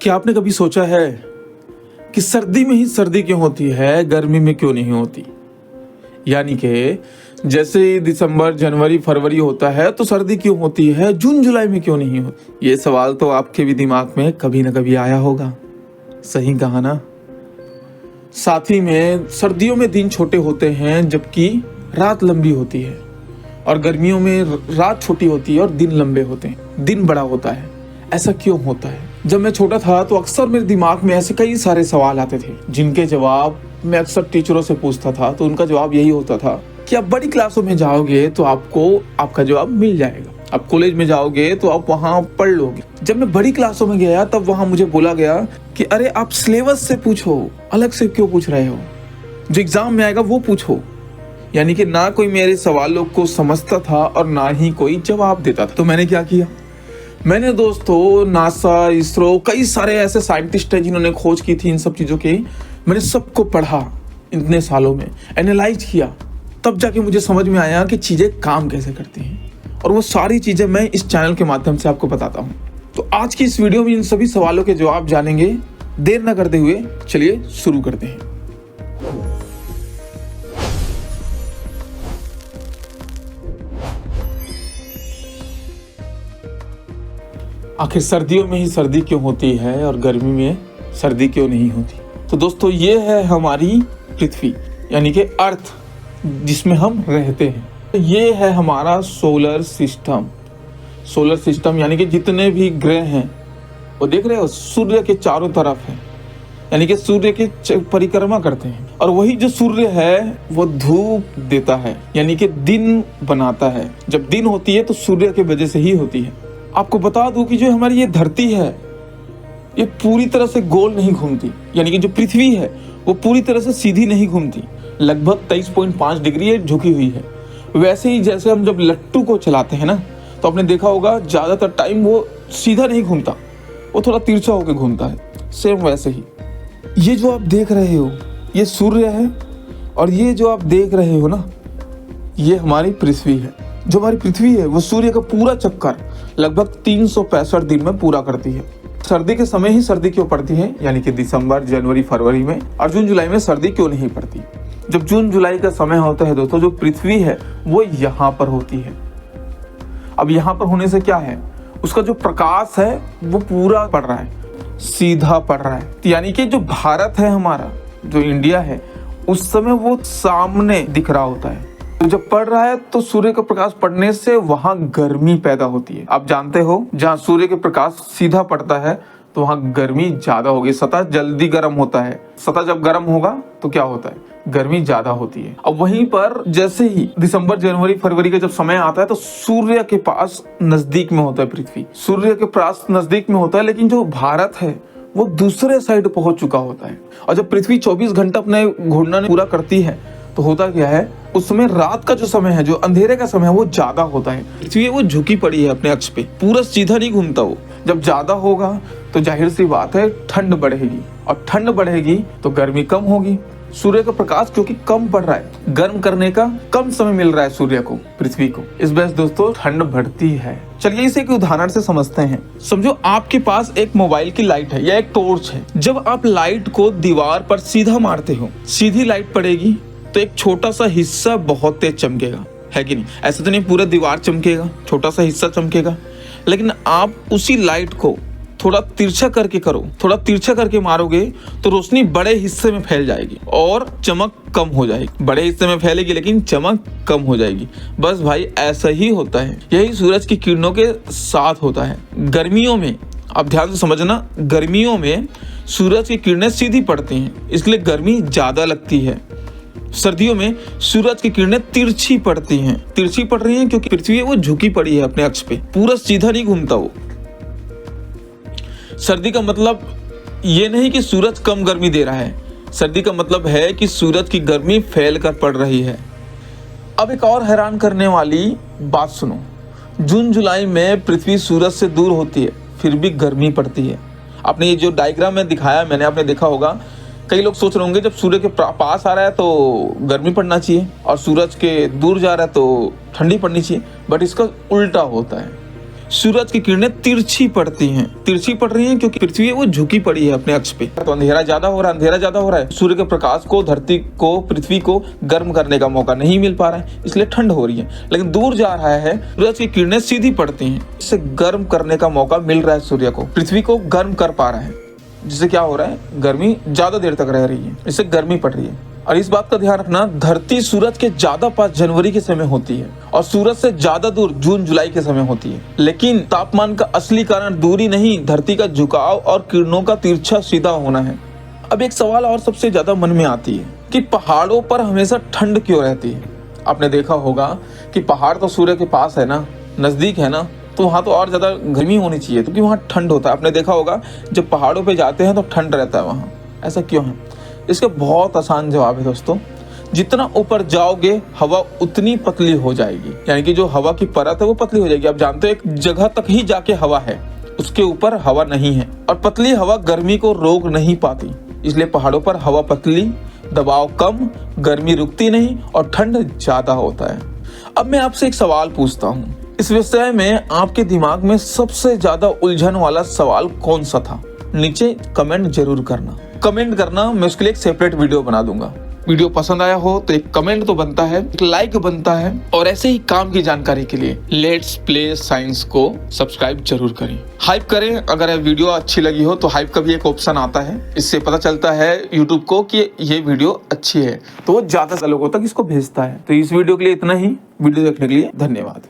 क्या आपने कभी सोचा है कि सर्दी में ही सर्दी क्यों होती है, गर्मी में क्यों नहीं होती? यानी कि जैसे दिसंबर, जनवरी, फरवरी होता है तो सर्दी क्यों होती है, जून जुलाई में क्यों नहीं होती? ये सवाल तो आपके भी दिमाग में कभी ना कभी आया होगा। सही कहा ना। साथ ही में सर्दियों में दिन छोटे होते हैं जबकि रात लंबी होती है, और गर्मियों में रात छोटी होती है और दिन लंबे होते हैं, दिन बड़ा होता है। ऐसा क्यों होता है? जब मैं छोटा था तो अक्सर मेरे दिमाग में ऐसे कई सारे सवाल आते थे जिनके जवाब मैं अक्सर टीचरों से पूछता था, तो उनका जवाब यही होता था कि आप बड़ी क्लासों में जाओगे तो आपको आपका जवाब मिल जाएगा, आप कॉलेज में जाओगे तो आप वहाँ पढ़ लोगे। जब मैं बड़ी क्लासों में गया तब वहाँ मुझे बोला गया कि अरे आप सिलेबस से पूछो, अलग से क्यों पूछ रहे हो, जो एग्जाम में आएगा वो पूछो। यानी कि ना कोई मेरे सवालों को समझता था और ना ही कोई जवाब देता था। तो मैंने क्या किया, मैंने दोस्तों नासा, इसरो, कई सारे ऐसे साइंटिस्ट हैं जिन्होंने खोज की थी इन सब चीज़ों की, मैंने सबको पढ़ा इतने सालों में, एनालाइज किया, तब जाके मुझे समझ में आया कि चीज़ें काम कैसे करती हैं, और वो सारी चीज़ें मैं इस चैनल के माध्यम से आपको बताता हूँ। तो आज की इस वीडियो में इन सभी सवालों के जवाब जानेंगे। देर न करते हुए चलिए शुरू करते हैं। आखिर सर्दियों में ही सर्दी क्यों होती है और गर्मी में सर्दी क्यों नहीं होती? तो दोस्तों ये है हमारी पृथ्वी, यानी कि अर्थ जिसमें हम रहते हैं। ये है हमारा सोलर सिस्टम। सोलर सिस्टम यानी कि जितने भी ग्रह हैं वो देख रहे हो सूर्य के चारों तरफ है, यानी कि सूर्य की परिक्रमा करते हैं, और वही जो सूर्य है वो धूप देता है, यानी कि दिन बनाता है। जब दिन होती है तो सूर्य की वजह से ही होती है। आपको बता दूं कि जो हमारी ये धरती है ये पूरी तरह से गोल नहीं घूमती, यानी कि जो पृथ्वी है वो पूरी तरह से सीधी नहीं घूमती, लगभग 23.5 डिग्री ये झुकी हुई है। वैसे ही जैसे हम जब लट्टू को चलाते हैं ना, तो आपने देखा होगा ज़्यादातर टाइम वो सीधा नहीं घूमता, वो थोड़ा तिरछा होकर घूमता है। सेम वैसे ही ये जो आप देख रहे हो ये सूर्य है, और ये जो आप देख रहे हो ना ये हमारी पृथ्वी है। जो हमारी पृथ्वी है वो सूर्य का पूरा चक्कर लगभग 365 दिन में पूरा करती है। सर्दी के समय ही सर्दी क्यों पड़ती है, यानी कि दिसंबर, जनवरी, फरवरी में, और जून जुलाई में सर्दी क्यों नहीं पड़ती? जब जून जुलाई का समय होता है दोस्तों, जो पृथ्वी है वो यहाँ पर होती है। अब यहाँ पर होने से क्या है, उसका जो प्रकाश है वो पूरा पड़ रहा है, सीधा पड़ रहा है। यानी कि जो भारत है हमारा, जो इंडिया है, उस समय वो सामने दिख रहा होता है। तो जब पड़ रहा है तो सूर्य का प्रकाश पड़ने से वहां गर्मी पैदा होती है। आप जानते हो जहां सूर्य के प्रकाश सीधा पड़ता है तो वहां गर्मी ज्यादा होगी, सतह जल्दी गर्म होता है। सतह जब गर्म होगा तो क्या होता है, गर्मी ज्यादा होती है। अब वहीं पर जैसे ही दिसंबर, जनवरी, फरवरी का जब समय आता है तो सूर्य के पास नजदीक में होता है पृथ्वी, सूर्य के पास नजदीक में होता है, लेकिन जो भारत है वो दूसरे साइड पहुंच चुका होता है। और जब पृथ्वी 24 घंटा अपने घूर्णन पूरा करती है तो होता क्या है, उस समय रात का जो समय है, जो अंधेरे का समय है, वो ज्यादा होता है। पृथ्वी वो झुकी पड़ी है अपने अक्ष पे, पूरा सीधा नहीं घूमता वो। जब ज्यादा होगा तो जाहिर सी बात है ठंड बढ़ेगी, और ठंड बढ़ेगी तो गर्मी कम होगी। सूर्य का प्रकाश क्योंकि कम पड़ रहा है, गर्म करने का कम समय मिल रहा है सूर्य को, पृथ्वी को, इस वजह से दोस्तों ठंड बढ़ती है। चलिए इसे एक उदाहरण से समझते हैं। समझो आपके पास एक मोबाइल की लाइट है या एक टॉर्च है। जब आप लाइट को दीवार पर सीधा मारते हो, सीधी लाइट पड़ेगी तो एक छोटा सा हिस्सा बहुत तेज चमकेगा, है कि नहीं? ऐसा तो नहीं पूरा दीवार चमकेगा, छोटा सा हिस्सा चमकेगा। लेकिन आप उसी लाइट को थोड़ा तिरछा करके करो, थोड़ा तिरछा करके मारोगे तो रोशनी बड़े हिस्से में फैल जाएगी और चमक कम हो जाएगी। बड़े हिस्से में फैलेगी लेकिन चमक कम हो जाएगी। बस भाई ऐसा ही होता है, यही सूरज की किरणों के साथ होता है। गर्मियों में आप ध्यान से समझना, गर्मियों में सूरज की किरणें सीधी पड़ती हैं, इसलिए गर्मी ज्यादा लगती है। सर्दियों में सूरज की किरणें तिरछी पड़ती हैं। तिरछी पड़ रही हैं क्योंकि पृथ्वी वो झुकी पड़ी है अपने अक्ष पे, पूरा सीधा नहीं घूमता वो। सर्दी का मतलब ये नहीं कि सूरज कम गर्मी दे रहा है, सर्दी का मतलब है कि सूरज की गर्मी फैल कर पड़ रही है। अब एक और हैरान करने वाली बात सुनो, जून जुलाई में पृथ्वी सूरज से दूर होती है फिर भी गर्मी पड़ती है। आपने ये जो डायग्राम में दिखाया मैंने, आपने देखा होगा, कई लोग सोच रहे होंगे जब सूर्य के पास आ रहा है तो गर्मी पड़ना चाहिए और सूरज के दूर जा रहा है तो ठंडी पड़नी चाहिए, बट इसका उल्टा होता है। सूरज की किरणें तिरछी पड़ती हैं। तिरछी पड़ रही हैं क्योंकि पृथ्वी वो झुकी पड़ी है अपने अक्ष पे। तो अंधेरा ज्यादा हो रहा है, सूर्य के प्रकाश को धरती को, पृथ्वी को गर्म करने का मौका नहीं मिल पा रहा है, इसलिए ठंड हो रही है। लेकिन दूर जा रहा है, सूरज की किरणें सीधी पड़ती हैं, इससे गर्म करने का मौका मिल रहा है, सूर्य को, पृथ्वी को गर्म कर पा रहा है, जिससे क्या हो रहा है, गर्मी ज्यादा देर तक रह रही है, इससे गर्मी पड़ रही है। और इस बात का ध्यान रखना, धरती सूरज के ज्यादा पास जनवरी के समय होती है और सूरज से ज्यादा दूर जून जुलाई के समय होती है। लेकिन तापमान का असली कारण दूरी नहीं, धरती का झुकाव और किरणों का तिरछा सीधा होना है। अब एक सवाल और सबसे ज्यादा मन में आती है कि पहाड़ों पर हमेशा ठंड क्यों रहती है। आपने देखा होगा कि पहाड़ तो सूर्य के पास है ना, नजदीक है ना, तो वहाँ तो और ज्यादा गर्मी होनी चाहिए क्योंकि वहाँ ठंड होता है। आपने देखा होगा जब पहाड़ों पे जाते हैं तो ठंड रहता है वहाँ, ऐसा क्यों है? इसका बहुत आसान जवाब है दोस्तों, जितना ऊपर जाओगे हवा उतनी पतली हो जाएगी, यानी कि जो हवा की परत है वो पतली हो जाएगी। आप जानते हो एक जगह तक ही जाके हवा है, उसके ऊपर हवा नहीं है, और पतली हवा गर्मी को रोक नहीं पाती, इसलिए पहाड़ों पर हवा पतली, दबाव कम, गर्मी रुकती नहीं और ठंड ज्यादा होता है। अब मैं आपसे एक सवाल पूछता हूँ, इस विषय में आपके दिमाग में सबसे ज्यादा उलझन वाला सवाल कौन सा था? नीचे कमेंट जरूर करना। कमेंट करना, मैं उसके लिए एक सेपरेट वीडियो बना दूंगा। वीडियो पसंद आया हो तो एक कमेंट तो बनता है, एक लाइक बनता है, और ऐसे ही काम की जानकारी के लिए लेट्स प्ले साइंस को सब्सक्राइब जरूर करें, हाइप करें। अगर ये वीडियो अच्छी लगी हो तो हाइप का भी एक ऑप्शन आता है, इससे पता चलता है यूट्यूब को कि ये वीडियो अच्छी है, तो वो ज्यादा लोगों तक इसको भेजता है। तो इस वीडियो के लिए इतना ही। वीडियो देखने के लिए धन्यवाद।